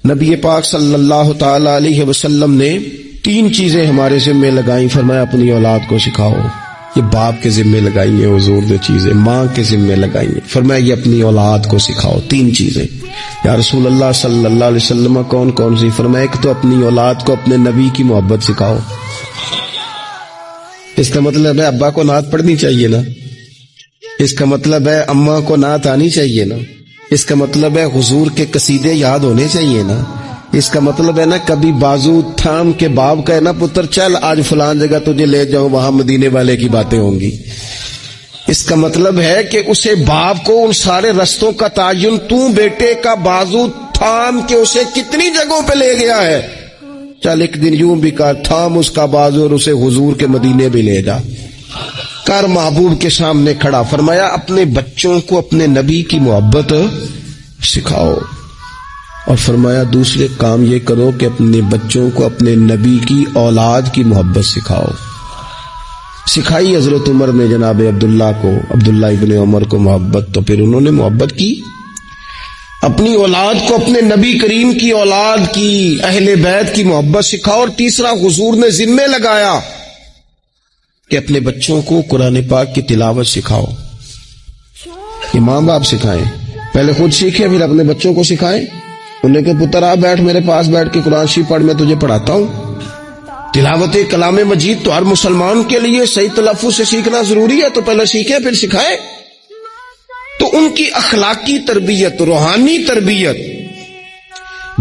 نبی پاک صلی اللہ تعالی علیہ وسلم نے 3 چیزیں ہمارے ذمے لگائیں. فرمایا اپنی اولاد کو سکھاؤ. یہ باپ کے ذمے لگائی ہیں حضور نے چیزیں, ماں کے ذمے لگائی ہیں. فرمایا یہ اپنی اولاد کو سکھاؤ. 3 چیزیں. یا رسول اللہ صلی اللہ علیہ وسلم کون کون سی؟ فرمایا ایک تو اپنی اولاد کو اپنے نبی کی محبت سکھاؤ. اس کا مطلب ہے ابا کو نعت پڑھنی چاہیے نا, اس کا مطلب ہے اماں کو نعت آنی چاہیے نا, اس کا مطلب ہے حضور کے قصیدے یاد ہونے چاہیے نا, اس کا مطلب ہے نا کبھی بازو تھام کے باپ کا ہے نا پتر چل آج فلان جگہ تجھے لے جاؤں وہاں مدینے والے کی باتیں ہوں گی. اس کا مطلب ہے کہ اسے باپ کو ان سارے رستوں کا تعین تو بیٹے کا بازو تھام کے اسے کتنی جگہوں پہ لے گیا ہے. چل ایک دن یوں بھی کر تھام اس کا بازو اور اسے حضور کے مدینے بھی لے جا کر محبوب کے سامنے کھڑا. فرمایا اپنے بچوں کو اپنے نبی کی محبت سکھاؤ. اور فرمایا دوسرے کام یہ کرو کہ اپنے بچوں کو اپنے نبی کی اولاد کی محبت سکھاؤ. سکھائی حضرت عمر نے جناب عبداللہ کو, عبداللہ ابن عمر کو محبت, تو پھر انہوں نے محبت کی. اپنی اولاد کو اپنے نبی کریم کی اولاد کی اہل بیت کی محبت سکھاؤ. اور تیسرا حضور نے ذمہ لگایا کہ اپنے بچوں کو قرآن پاک کی تلاوت سکھاؤ. یہ ماں باپ سکھائیں, پہلے خود سیکھیں پھر اپنے بچوں کو سکھائیں. انہیں کہ پتر آ بیٹھ میرے پاس بیٹھ کے قرآن شریف پڑھ, میں تجھے پڑھاتا ہوں. تلاوت کلام مجید تو ہر مسلمان کے لیے صحیح تلفظ سے سیکھنا ضروری ہے, تو پہلے سیکھیں پھر سکھائیں. تو ان کی اخلاقی تربیت, روحانی تربیت,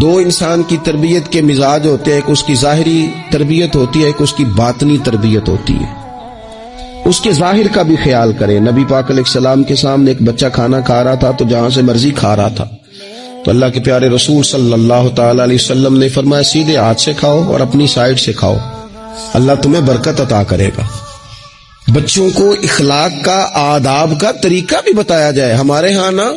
2 انسان کی تربیت کے مزاج ہوتے ہیں, ایک اس کی ظاہری تربیت ہوتی ہے, ایک اس کی باطنی تربیت ہوتی ہے. اس کے ظاہر کا بھی خیال کریں. نبی پاک علیہ السلام کے سامنے ایک بچہ کھانا کھا رہا تھا تو جہاں سے مرضی کھا رہا تھا, تو اللہ کے پیارے رسول صلی اللہ تعالی علیہ وسلم نے فرمایا سیدھے ہاتھ سے کھاؤ اور اپنی سائیڈ سے کھاؤ, اللہ تمہیں برکت عطا کرے گا. بچوں کو اخلاق کا, آداب کا طریقہ بھی بتایا جائے. ہمارے ہاں نا